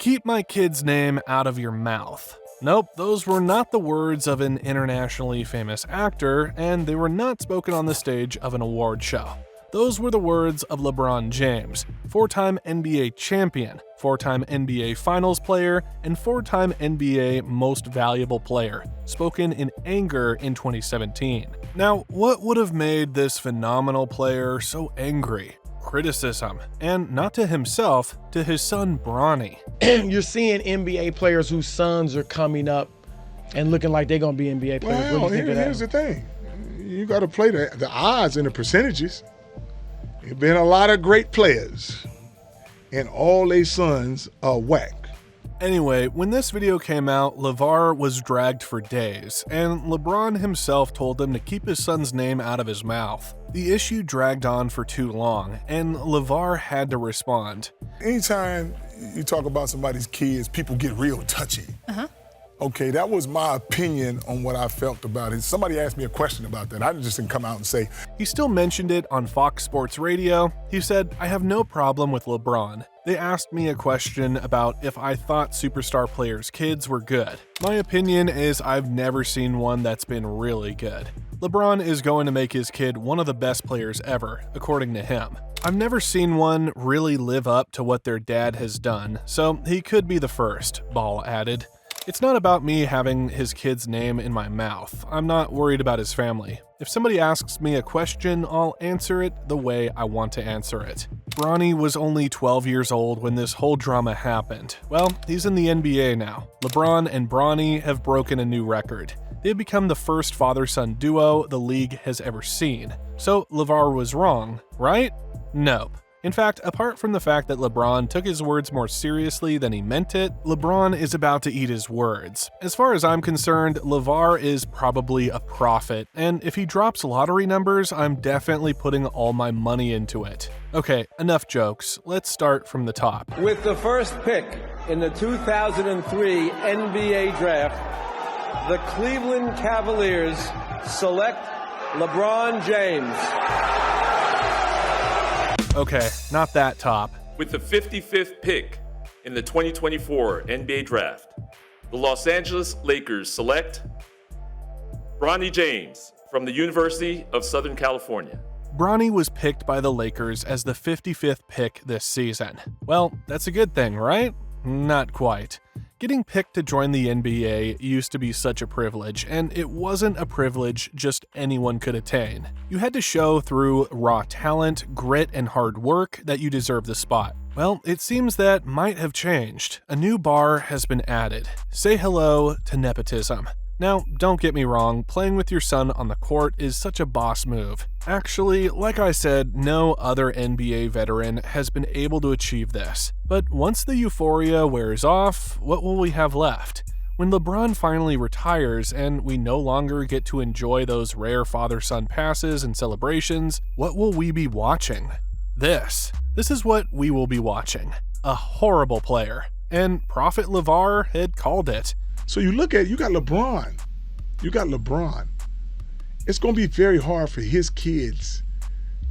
"Keep my kid's name out of your mouth." Nope, those were not the words of an internationally famous actor, and they were not spoken on the stage of an award show. Those were the words of LeBron James, four-time NBA champion, four-time NBA Finals player, and four-time NBA Most Valuable Player, spoken in anger in 2017. Now, what would have made this phenomenal player so angry? Criticism, and not to himself, to his son Bronny. You're seeing NBA players whose sons are coming up and looking like they're going to be NBA players. Well, here's the thing. You got to play the odds and the percentages. There have been a lot of great players, and all their sons are whack. Anyway, when this video came out, Lavar was dragged for days, and LeBron himself told him to keep his son's name out of his mouth. The issue dragged on for too long, and Lavar had to respond. Anytime you talk about somebody's kids, people get real touchy. Okay, that was my opinion on what I felt about it. Somebody asked me a question about that. I just didn't come out and say. He still mentioned it on Fox Sports Radio. He said, "I have no problem with LeBron. They asked me a question about if I thought superstar players' kids were good. My opinion is I've never seen one that's been really good. LeBron is going to make his kid one of the best players ever, according to him. I've never seen one really live up to what their dad has done, so he could be the first," Ball added. "It's not about me having his kid's name in my mouth. I'm not worried about his family. If somebody asks me a question, I'll answer it the way I want to answer it." Bronny was only 12 years old when this whole drama happened. Well, he's in the NBA now. LeBron and Bronny have broken a new record. They've become the first father-son duo the league has ever seen. So Lavar was wrong, right? Nope. In fact, apart from the fact that LeBron took his words more seriously than he meant it, LeBron is about to eat his words. As far as I'm concerned, Lavar is probably a prophet, and if he drops lottery numbers, I'm definitely putting all my money into it. Okay, enough jokes. Let's start from the top. With the first pick in the 2003 NBA Draft, the Cleveland Cavaliers select LeBron James. Okay, not that top. With the 55th pick in the 2024 NBA Draft, the Los Angeles Lakers select Bronny James from the University of Southern California. Bronny was picked by the Lakers as the 55th pick this season. Well, that's a good thing, right? Not quite. Getting picked to join the NBA used to be such a privilege, and it wasn't a privilege just anyone could attain. You had to show through raw talent, grit, and hard work that you deserve the spot. Well, it seems that might have changed. A new bar has been added. Say hello to nepotism. Now, don't get me wrong, playing with your son on the court is such a boss move. Actually, like I said, no other NBA veteran has been able to achieve this. But once the euphoria wears off, what will we have left? When LeBron finally retires and we no longer get to enjoy those rare father-son passes and celebrations, what will we be watching? This is what we will be watching. A horrible player. And Prophet Lavar had called it. So you look at, you got LeBron. It's going to be very hard for his kids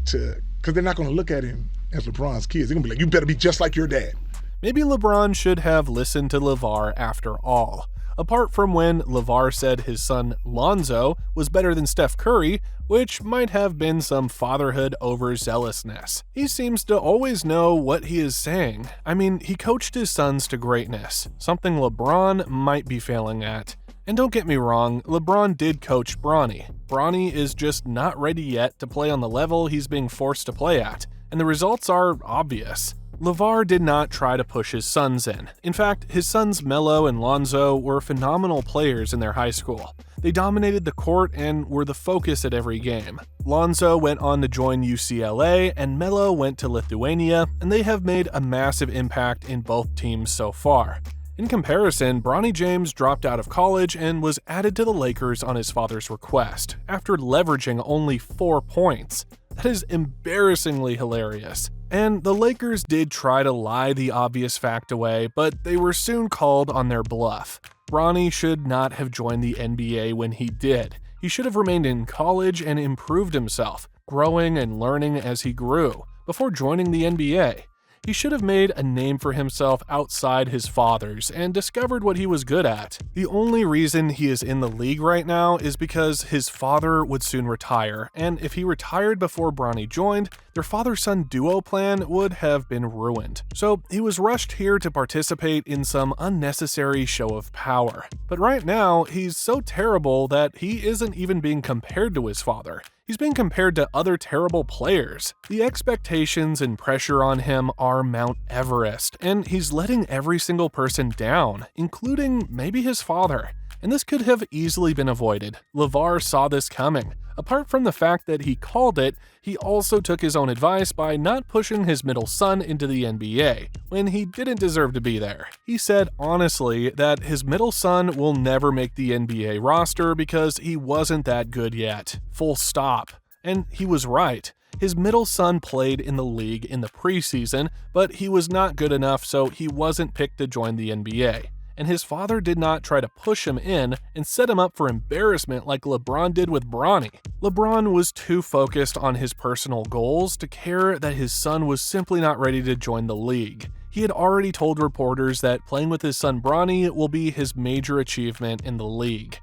because they're not going to look at him as LeBron's kids. They're going to be like, you better be just like your dad. Maybe LeBron should have listened to Lavar after all. Apart from when Lavar said his son Lonzo was better than Steph Curry, which might have been some fatherhood overzealousness. He seems to always know what he is saying. I mean, he coached his sons to greatness, something LeBron might be failing at. And don't get me wrong, LeBron did coach Bronny. Bronny is just not ready yet to play on the level he's being forced to play at, and the results are obvious. Lavar did not try to push his sons in. In fact, his sons Melo and Lonzo were phenomenal players in their high school. They dominated the court and were the focus at every game. Lonzo went on to join UCLA, and Melo went to Lithuania, and they have made a massive impact in both teams so far. In comparison, Bronny James dropped out of college and was added to the Lakers on his father's request, after leveraging only 4 points. That is embarrassingly hilarious. And the Lakers did try to lie the obvious fact away, but they were soon called on their bluff. Bronny should not have joined the NBA when he did. He should have remained in college and improved himself, growing and learning as he grew, before joining the NBA. He should have made a name for himself outside his father's and discovered what he was good at. The only reason he is in the league right now is because his father would soon retire, and if he retired before Bronny joined, their father-son duo plan would have been ruined. So he was rushed here to participate in some unnecessary show of power. But right now, he's so terrible that he isn't even being compared to his father. He's being compared to other terrible players. The expectations and pressure on him are Mount Everest, and he's letting every single person down, including maybe his father. And this could have easily been avoided. Lavar saw this coming. Apart from the fact that he called it, he also took his own advice by not pushing his middle son into the NBA, when he didn't deserve to be there. He said honestly that his middle son will never make the NBA roster because he wasn't that good yet. Full stop. And he was right. His middle son played in the league in the preseason, but he was not good enough, so he wasn't picked to join the NBA. And his father did not try to push him in and set him up for embarrassment like LeBron did with Bronny. LeBron was too focused on his personal goals to care that his son was simply not ready to join the league. He had already told reporters that playing with his son Bronny will be his major achievement in the league.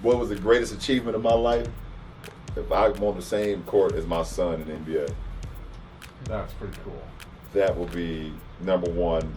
What was the greatest achievement of my life? If I'm on the same court as my son in the NBA. That's pretty cool. That will be number one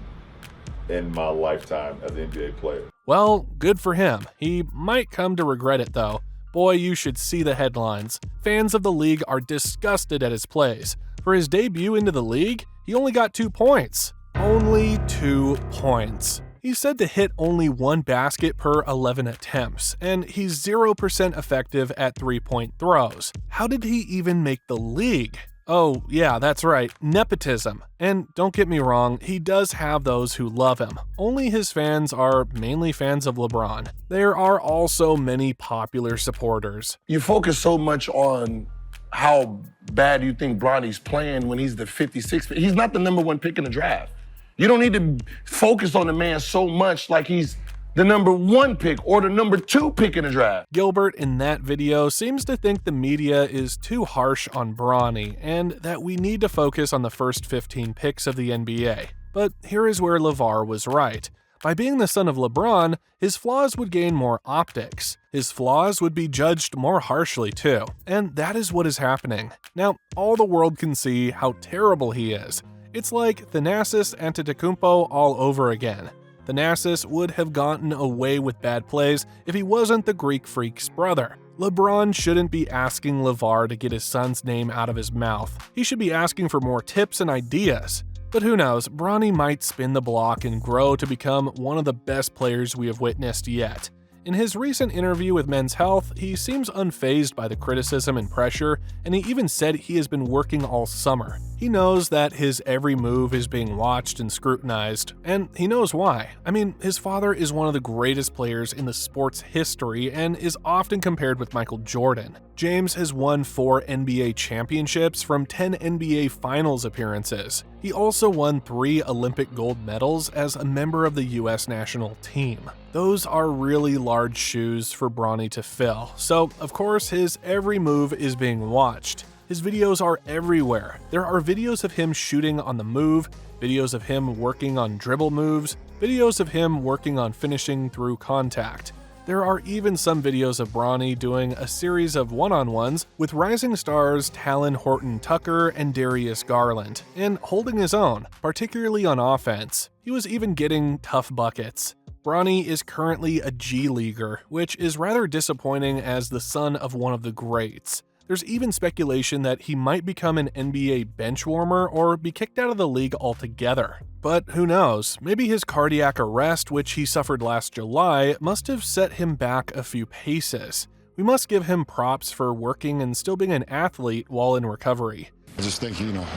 in my lifetime as an NBA player. Well, good for him. He might come to regret it though. Boy, you should see the headlines. Fans of the league are disgusted at his plays. For his debut into the league, he only got 2 points. Only 2 points. He's said to hit only 1 basket per 11 attempts, and he's 0% effective at 3-point throws. How did he even make the league? Oh, yeah, that's right, nepotism. And don't get me wrong, he does have those who love him. Only his fans are mainly fans of LeBron. There are also many popular supporters. You focus so much on how bad you think Bronny's playing when he's the 56th pick. He's not the number 1 pick in the draft. You don't need to focus on the man so much like he's the number 1 pick or the number 2 pick in the draft. Gilbert in that video seems to think the media is too harsh on Bronny and that we need to focus on the first 15 picks of the NBA. But here is where Lavar was right. By being the son of LeBron, his flaws would gain more optics. His flaws would be judged more harshly too. And that is what is happening. Now, all the world can see how terrible he is. It's like Thanasis Antetokounmpo all over again. Thanasis would have gotten away with bad plays if he wasn't the Greek Freak's brother. LeBron shouldn't be asking Lavar to get his son's name out of his mouth. He should be asking for more tips and ideas. But who knows, Bronny might spin the block and grow to become one of the best players we have witnessed yet. In his recent interview with Men's Health, he seems unfazed by the criticism and pressure, and he even said he has been working all summer. He knows that his every move is being watched and scrutinized, and he knows why. I mean, his father is one of the greatest players in the sport's history and is often compared with Michael Jordan. James has won 4 NBA championships from 10 NBA Finals appearances. He also won 3 Olympic gold medals as a member of the US national team. Those are really large shoes for Bronny to fill, so of course his every move is being watched. His videos are everywhere. There are videos of him shooting on the move, videos of him working on dribble moves, videos of him working on finishing through contact. There are even some videos of Bronny doing a series of one-on-ones with rising stars Talon Horton-Tucker and Darius Garland, and holding his own, particularly on offense. He was even getting tough buckets. Bronny is currently a G-Leaguer, which is rather disappointing as the son of one of the greats. There's even speculation that he might become an NBA bench warmer or be kicked out of the league altogether. But who knows, maybe his cardiac arrest, which he suffered last July, must have set him back a few paces. We must give him props for working and still being an athlete while in recovery. I just think,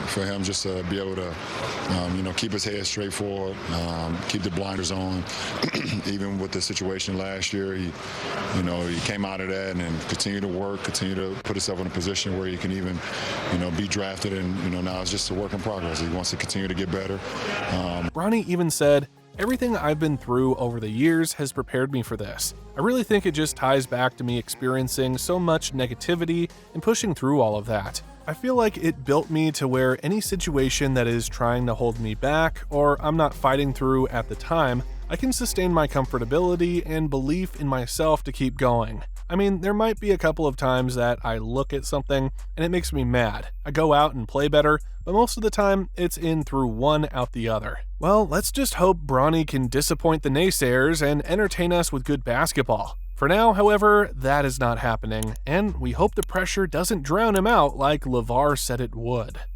for him just to be able to, keep his head straight forward, keep the blinders on. Even with the situation last year, he came out of that and then continued to work, continue to put himself in a position where he can even, be drafted. And, now it's just a work in progress. He wants to continue to get better. Bronny even said, "Everything I've been through over the years has prepared me for this. I really think it just ties back to me experiencing so much negativity and pushing through all of that. I feel like it built me to where any situation that is trying to hold me back or I'm not fighting through at the time, I can sustain my comfortability and belief in myself to keep going. I mean, there might be a couple of times that I look at something and it makes me mad. I go out and play better, but most of the time it's in through one out the other. Well, let's just hope Bronny can disappoint the naysayers and entertain us with good basketball. For now, however, that is not happening, and we hope the pressure doesn't drown him out like Lavar said it would.